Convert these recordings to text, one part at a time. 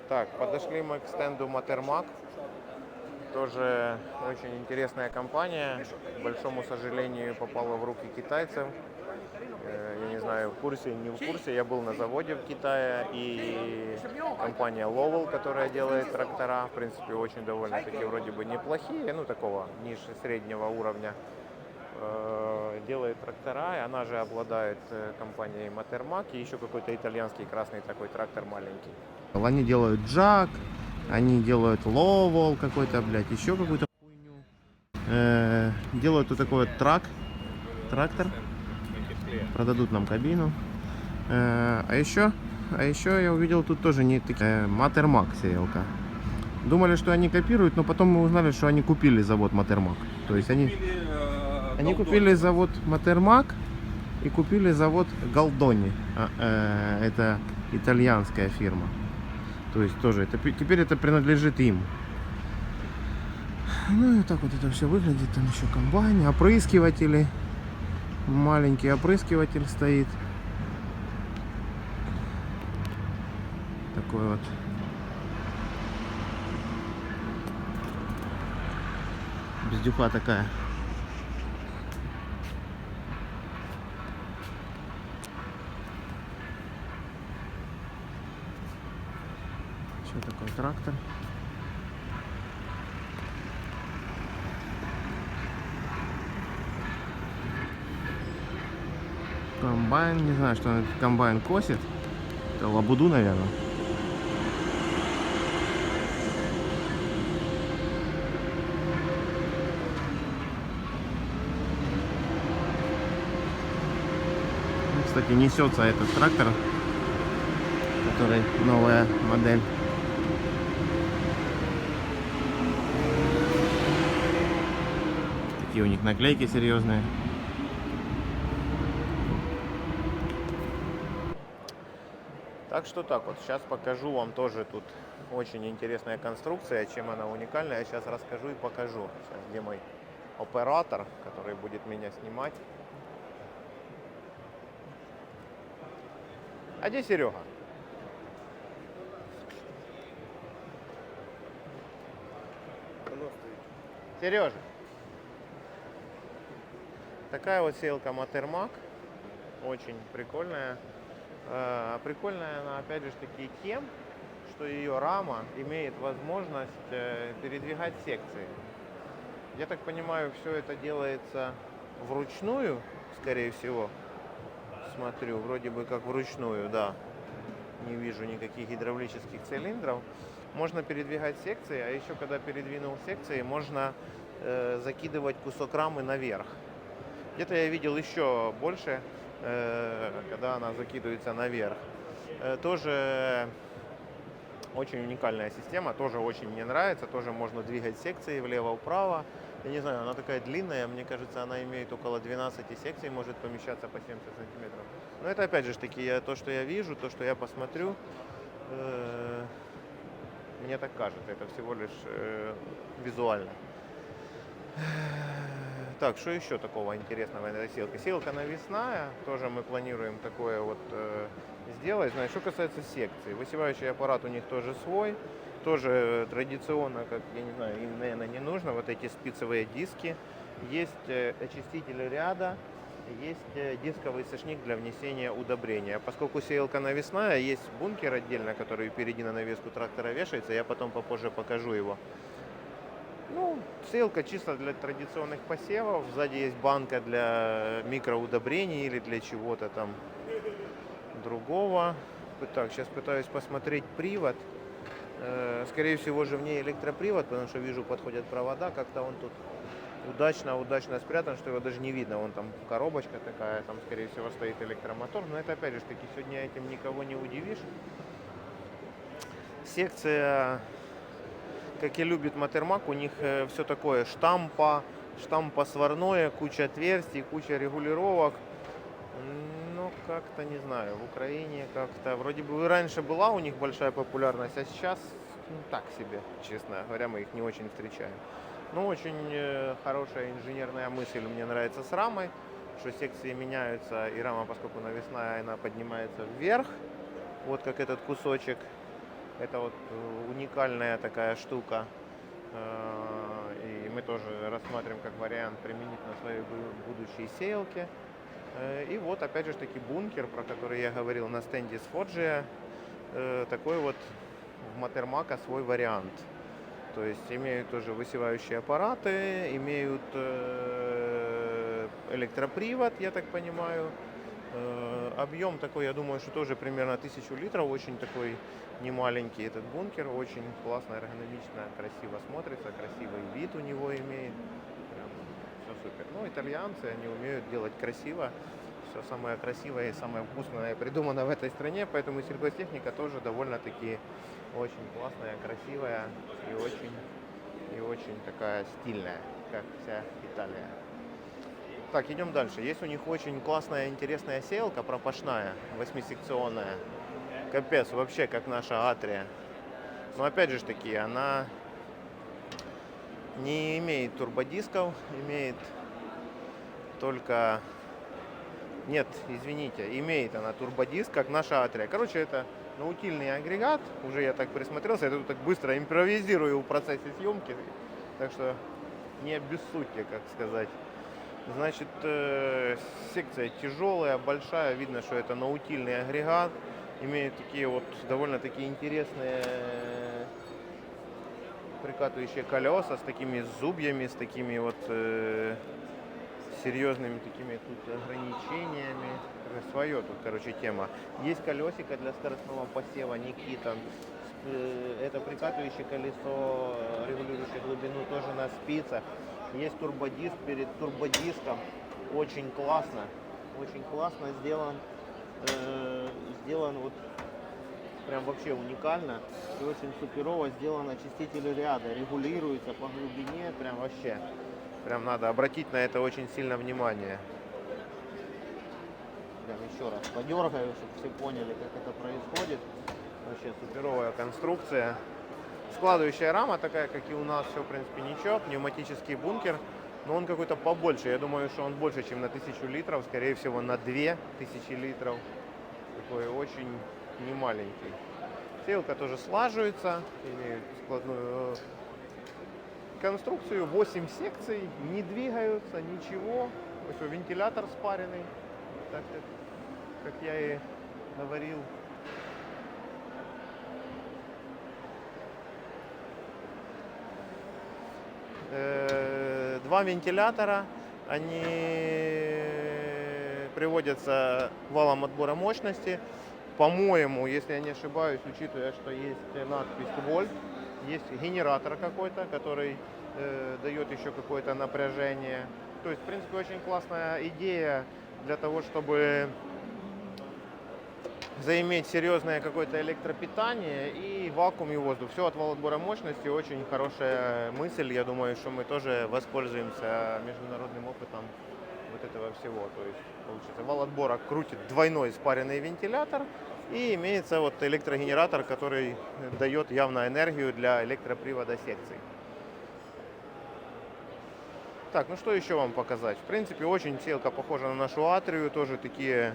Так, подошли мы к стенду Матермак. Тоже очень интересная компания. К большому сожалению, попала в руки китайцев. Я не знаю, в курсе, не в курсе. Я был на заводе в Китае. И компания Lowell, которая делает трактора, в принципе, очень довольно-таки вроде бы неплохие, ну, такого ниже среднего уровня, делает трактора. И она же обладает компанией Матермак и еще какой-то итальянский красный такой трактор маленький. Они делают джак, они делают ловол какой-то, блядь, еще какую-то хуйню. Делают вот такой вот трактор. Продадут нам кабину. А еще я увидел тут тоже не такие Матермак сеялка. Думали, что они копируют, но потом мы узнали, что они купили завод Матермак. То есть они купили завод Матермак и купили завод Галдони. Это итальянская фирма. То есть тоже теперь это принадлежит им. Ну и так вот это все выглядит. Там еще комбайн, опрыскиватели. Маленький опрыскиватель стоит. Такой вот. Бездюха такая. Еще такой трактор. Комбайн, не знаю, что этот комбайн косит. Это лабуду, наверное. Кстати, несется этот трактор, который новая модель. Такие у них наклейки серьезные. Так что так вот, сейчас покажу вам тоже тут очень интересная конструкция, чем она уникальна. Я сейчас расскажу и покажу. Сейчас, где мой оператор, который будет меня снимать. А где Серега? Сережа. Такая вот сеялка Матермак. Очень прикольная. Прикольная она, опять же, таки тем, что ее рама имеет возможность передвигать секции. Я так понимаю, все это делается вручную, скорее всего. Смотрю, вроде бы как вручную, да. Не вижу никаких гидравлических цилиндров. Можно передвигать секции, а еще когда передвинул секции, можно закидывать кусок рамы наверх. Где-то я видел еще больше, когда она закидывается наверх. Тоже очень уникальная система, тоже очень мне нравится. Тоже можно двигать секции влево-вправо. Я не знаю, она такая длинная, мне кажется, она имеет около 12 секций, может помещаться по 70 сантиметров. Но это опять же таки то, что я вижу, то, что я посмотрю. Мне так кажется, это всего лишь визуально. Так, что еще такого интересного на этой сеялке? Сеялка навесная, тоже мы планируем такое вот сделать. Значит, что касается секции, высевающий аппарат у них тоже свой, тоже традиционно, как, я не знаю, им, наверное, не нужно, вот эти спицевые диски. Есть очиститель ряда, есть дисковый сошник для внесения удобрения. Поскольку сеялка навесная, есть бункер отдельно, который впереди на навеску трактора вешается, я потом попозже покажу его. Ну, сеялка чисто для традиционных посевов. Сзади есть банка для микроудобрений или для чего-то там другого. Так, сейчас пытаюсь посмотреть привод. Скорее всего же в ней электропривод, потому что вижу, подходят провода. Как-то он тут удачно спрятан, что его даже не видно. Вон там коробочка такая, там скорее всего стоит электромотор. Но это опять же таки сегодня этим никого не удивишь. Секция, как и любит Матермак, у них все такое штампосварное, куча отверстий, куча регулировок. Ну, как-то не знаю, в Украине как-то, вроде бы раньше была у них большая популярность, а сейчас так себе, честно говоря, мы их не очень встречаем. Ну, очень хорошая инженерная мысль мне нравится с рамой, что секции меняются, и рама, поскольку навесная, она поднимается вверх, вот как этот кусочек. Это вот уникальная такая штука. И мы тоже рассматриваем как вариант применить на своей будущей сеялке. И вот опять же таки бункер, про который я говорил на стенде с Foggia. Такой вот в Матермака свой вариант. То есть имеют тоже высевающие аппараты, имеют электропривод, я так понимаю. Объем такой, я думаю, что тоже примерно 1000 литров. Очень такой немаленький этот бункер. Очень классно, эргономично, красиво смотрится. Красивый вид у него имеет. Прям все супер. Ну, итальянцы, они умеют делать красиво. Все самое красивое и самое вкусное придумано в этой стране. Поэтому сельхозтехника тоже довольно-таки очень классная, красивая и очень такая стильная, как вся Италия. Так, идем дальше. Есть у них очень классная, интересная сеялка пропашная, 8-секционная. Капец, вообще как наша Атрия. Но опять же таки, она не имеет турбодисков, имеет только... Нет, извините, имеет она турбодиск, как наша Атрия. Короче, это наутильный агрегат. Уже я так присмотрелся, я тут так быстро импровизирую в процессе съемки. Так что не обессудьте, как сказать. Значит, секция тяжелая, большая. Видно, что это наутильный агрегат. Имеет такие вот довольно-таки интересные прикатывающие колеса с такими зубьями, с такими вот серьезными такими тут ограничениями. Свое тут, короче, тема. Есть колесико для скоростного посева Никита. Это прикатывающее колесо, регулирующее глубину, тоже на спицах. Есть турбодиск перед турбодиском. Очень классно сделан. Сделан вот прям вообще уникально. И очень суперово сделан очиститель ряда. Регулируется по глубине. Прям вообще. Прям надо обратить на это очень сильно внимание. Прям еще раз подергаю, чтобы все поняли, как это происходит. Вообще суперовая конструкция. Складывающая рама такая, как и у нас, все в принципе ничего. Пневматический бункер, но он какой-то побольше. Я думаю, что он больше, чем на 1000 литров. Скорее всего, на 2000 литров. Такой очень немаленький. Сеялка тоже слаживается. Имеет складную конструкцию. 8 секций. Не двигаются, ничего. Все, вентилятор спаренный. Так как я и говорил. Два вентилятора, они приводятся валом отбора мощности. По-моему, если я не ошибаюсь, учитывая, что есть надпись вольт, есть генератор какой-то, который дает еще какое-то напряжение. То есть, в принципе, очень классная идея для того, чтобы заиметь серьезное какое-то электропитание и вакуум и воздух. Все от вала отбора мощности. Очень хорошая мысль. Я думаю, что мы тоже воспользуемся международным опытом вот этого всего. То есть, получится, вал отбора крутит двойной спаренный вентилятор и имеется вот электрогенератор, который дает явно энергию для электропривода секций. Так, ну что еще вам показать? В принципе, очень сеялка похожа на нашу Атрию. Тоже такие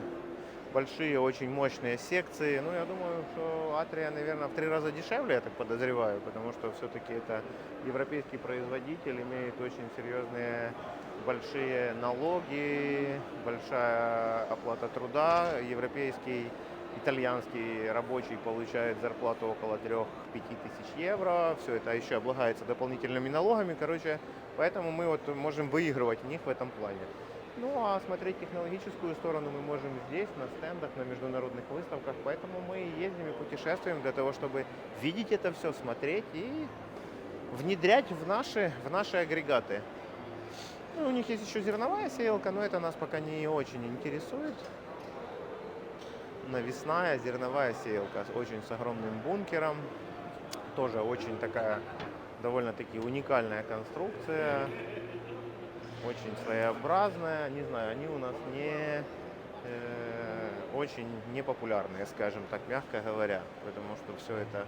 большие, очень мощные секции. Ну, я думаю, что Атрия, наверное, в 3 раза дешевле, я так подозреваю, потому что все-таки это европейский производитель, имеет очень серьезные большие налоги, большая оплата труда. Европейский, итальянский рабочий получает зарплату около 3-5 тысяч евро. Все это еще облагается дополнительными налогами. Короче, поэтому мы вот можем выигрывать в них в этом плане. Ну, а смотреть технологическую сторону мы можем здесь, на стендах, на международных выставках. Поэтому мы ездим и путешествуем для того, чтобы видеть это все, смотреть и внедрять в наши агрегаты. Ну, у них есть еще зерновая сеялка, но это нас пока не очень интересует. Навесная зерновая сеялка, очень с огромным бункером. Тоже очень такая довольно-таки уникальная конструкция. Очень своеобразная, не знаю, они у нас очень непопулярные, скажем так, мягко говоря, потому что все это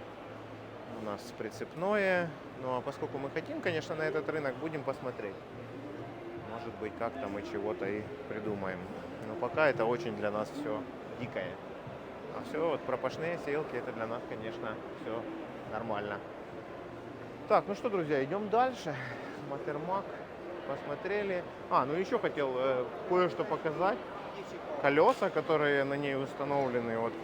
у нас прицепное. Ну а поскольку мы хотим, конечно, на этот рынок, будем посмотреть. Может быть, как-то мы чего-то и придумаем. Но пока это очень для нас все дикое. А все, вот пропашные сеялки, это для нас, конечно, все нормально. Так, ну что, друзья, идем дальше. Матермак посмотрели. Ну еще хотел кое-что показать. Колеса, которые на ней установлены, вот,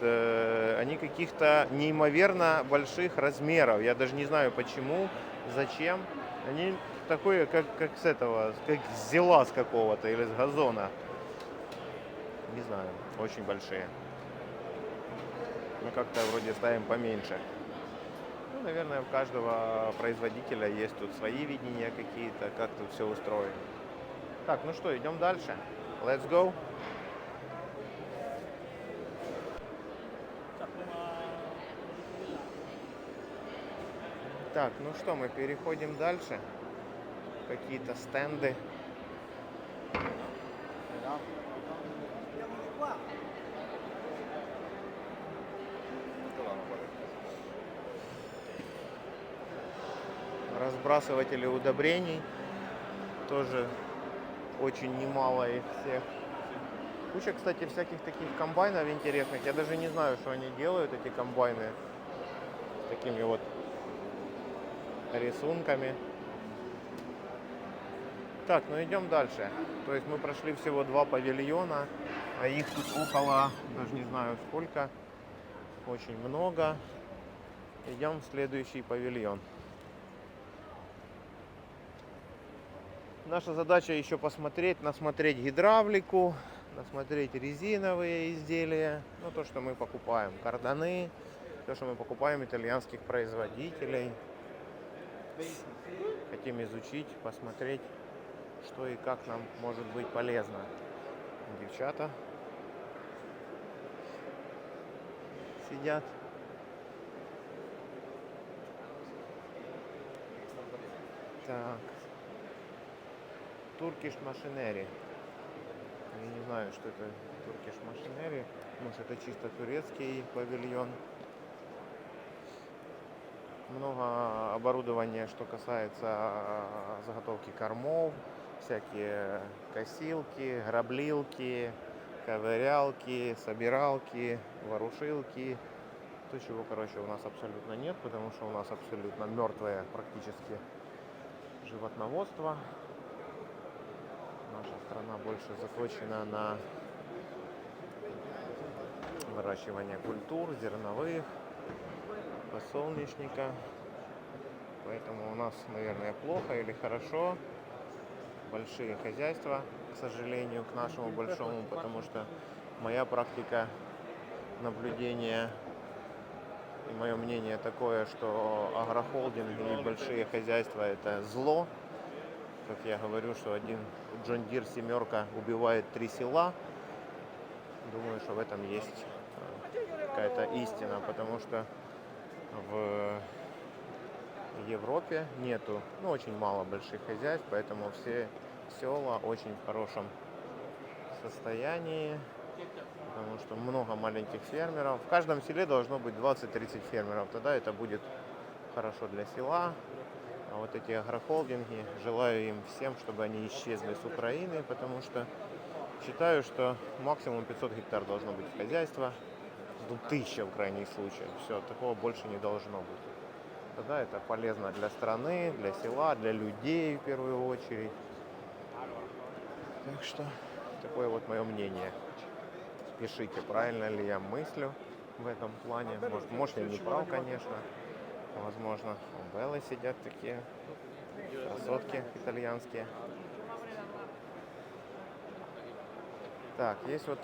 они каких-то неимоверно больших размеров. Я даже не знаю почему, зачем. Они такое, как с этого, как с ЗЕЛАЗ какого-то или с газона. Не знаю, очень большие. Мы как-то вроде ставим поменьше. Ну, наверное, у каждого производителя есть тут свои видения какие-то, как тут все устроено. Так, ну что, идем дальше. Let's go. Так, ну что, мы переходим дальше. Какие-то стенды. Разбрасыватели удобрений. Тоже очень немало их всех. Куча, кстати, всяких таких комбайнов интересных. Я даже не знаю, что они делают, эти комбайны. С такими вот рисунками. Так, ну идем дальше. То есть мы прошли всего 2 павильона, а их тут около, даже не знаю сколько, очень много. Идем в следующий павильон. Наша задача еще насмотреть гидравлику, насмотреть резиновые изделия, ну то, что мы покупаем, карданы, то, что мы покупаем итальянских производителей. Хотим изучить, посмотреть, что и как нам может быть полезно. Девчата сидят. Так. Turkish Machinery. Я не знаю, что это Turkish Machinery. Может, это чисто турецкий павильон. Много оборудования, что касается заготовки кормов. Всякие косилки, граблилки, ковырялки, собиралки, ворушилки. То, чего, короче, у нас абсолютно нет, потому что у нас абсолютно мертвое практически животноводство. Наша страна больше заточена на выращивание культур, зерновых, подсолнечника. Поэтому у нас, наверное, плохо или хорошо. Большие хозяйства, к сожалению, к нашему большому, потому что моя практика наблюдения и мое мнение такое, что агрохолдинги и большие хозяйства — это зло. Как я говорю, что один John Deere 7 убивает 3 села. Думаю, что в этом есть какая-то истина, потому что в Европе нету, очень мало больших хозяйств, поэтому все села очень в хорошем состоянии, потому что много маленьких фермеров. В каждом селе должно быть 20-30 фермеров, тогда это будет хорошо для села. А вот эти агрохолдинги, желаю им всем, чтобы они исчезли с Украины, потому что считаю, что максимум 500 гектар должно быть в хозяйство, 1000 в крайнем случае. Все, такого больше не должно быть. Тогда это полезно для страны, для села, для людей в первую очередь. Так что такое вот мое мнение. Пишите, правильно ли я мыслю в этом плане. Может я не прав, конечно. Возможно, у Беллы сидят такие красотки итальянские. Так, есть вот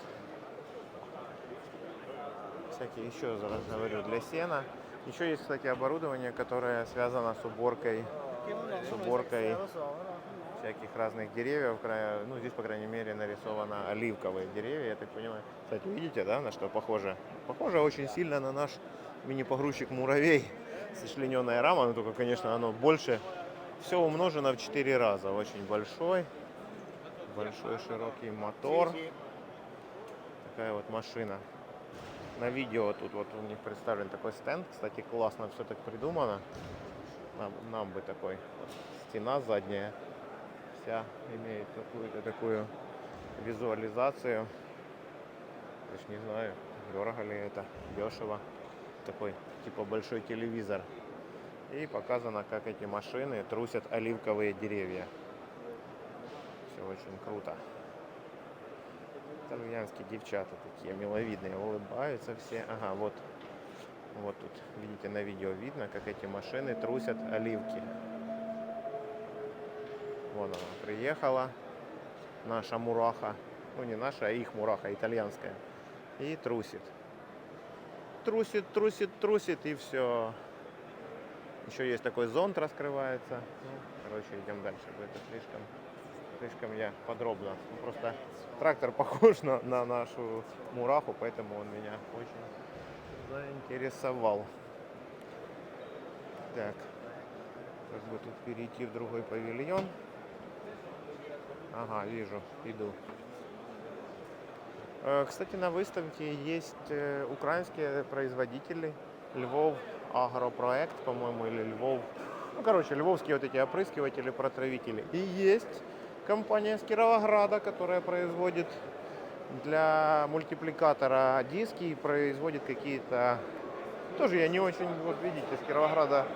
всякие еще, раз говорю, для сена. Еще есть, кстати, оборудование, которое связано с уборкой всяких разных деревьев. Ну, здесь, по крайней мере, нарисовано оливковые деревья, я так понимаю. Кстати, видите, да, на что похоже? Похоже очень сильно на наш мини-погрузчик «Муравей». Сочлененная рама, но только, конечно, оно больше. Все умножено в 4 раза. Очень большой широкий мотор. Такая вот машина. На видео тут вот у них представлен такой стенд. Кстати, классно все так придумано. Нам бы такой. Стена задняя вся имеет какую-то такую визуализацию. Я ж не знаю, дорого ли это, дешево. Такой, типа большой телевизор. И показано, как эти машины трусят оливковые деревья. Все очень круто. Итальянские девчата такие миловидные, улыбаются все. Ага, вот тут, видите, на видео видно, как эти машины трусят оливки. Вон она приехала, наша мураха. Ну не наша, а их мураха, итальянская. И трусит. Трусит и все. Еще есть такой зонт раскрывается. Ну, короче, идем дальше. Это слишком я подробно. Ну, просто трактор похож на нашу мураху, поэтому он меня очень заинтересовал. Так, как бы тут перейти в другой павильон. Ага, вижу, иду. Кстати, на выставке есть украинские производители. Львов Агропроект, по-моему, или Львов. Ну, короче, львовские вот эти опрыскиватели, протравители. И есть компания с Кировограда, которая производит для мультипликатора диски и производит какие-то... Тоже я не очень, вот видите, с Кировограда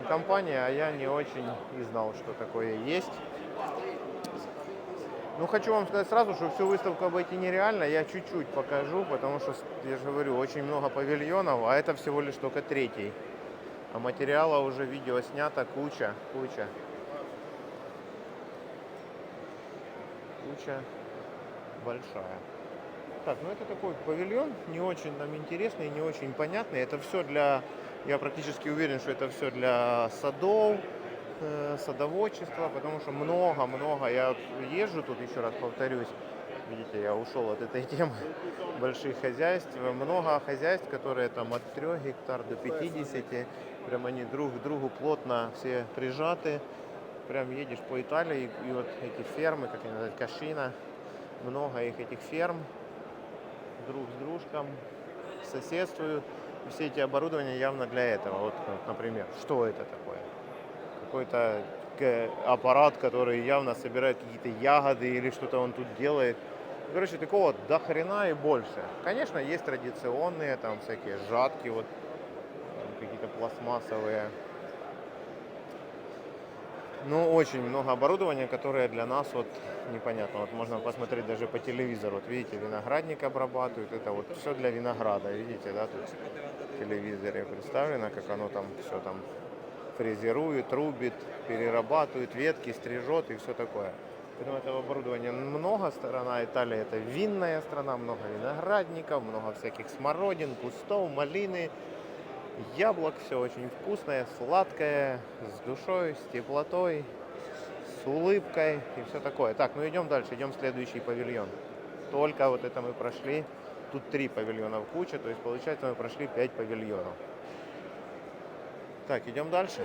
компания, а я не очень и знал, что такое есть. Ну, хочу вам сказать сразу, что всю выставку обойти нереально. Я чуть-чуть покажу, потому что, я же говорю, очень много павильонов, а это всего лишь только третий. А материала уже, видео снято куча. Куча большая. Так, ну это такой павильон, не очень нам интересный, не очень понятный. Это все для, я практически уверен, что это все для садов, садоводчества, потому что много, я езжу тут, еще раз повторюсь, видите, я ушел от этой темы больших хозяйств, много хозяйств, которые там от 3 гектар до 50, прям они друг к другу плотно все прижаты, прям едешь по Италии, и вот эти фермы, как они называют, Кашина, много их этих ферм, друг с дружком соседствуют, и все эти оборудования явно для этого, вот, например, что это такое? Какой-то аппарат, который явно собирает какие-то ягоды или что-то он тут делает. Короче, такого до хрена и больше. Конечно, есть традиционные, там всякие жатки, вот какие-то пластмассовые. Но очень много оборудования, которое для нас вот непонятно. Вот можно посмотреть даже по телевизору. Вот видите, виноградник обрабатывают. Это вот все для винограда. Видите, да, тут в телевизоре представлено, как оно там все там фрезерует, рубит, перерабатывает, ветки, стрижет и все такое. Поэтому этого оборудования много. Сторона Италии это винная страна, много виноградников, много всяких смородин, кустов, малины, яблок. Все очень вкусное, сладкое, с душой, с теплотой, с улыбкой и все такое. Так, ну идем дальше, идем в следующий павильон. Только вот это мы прошли. Тут 3 павильона в куче, то есть получается мы прошли 5 павильонов. Так, идем дальше.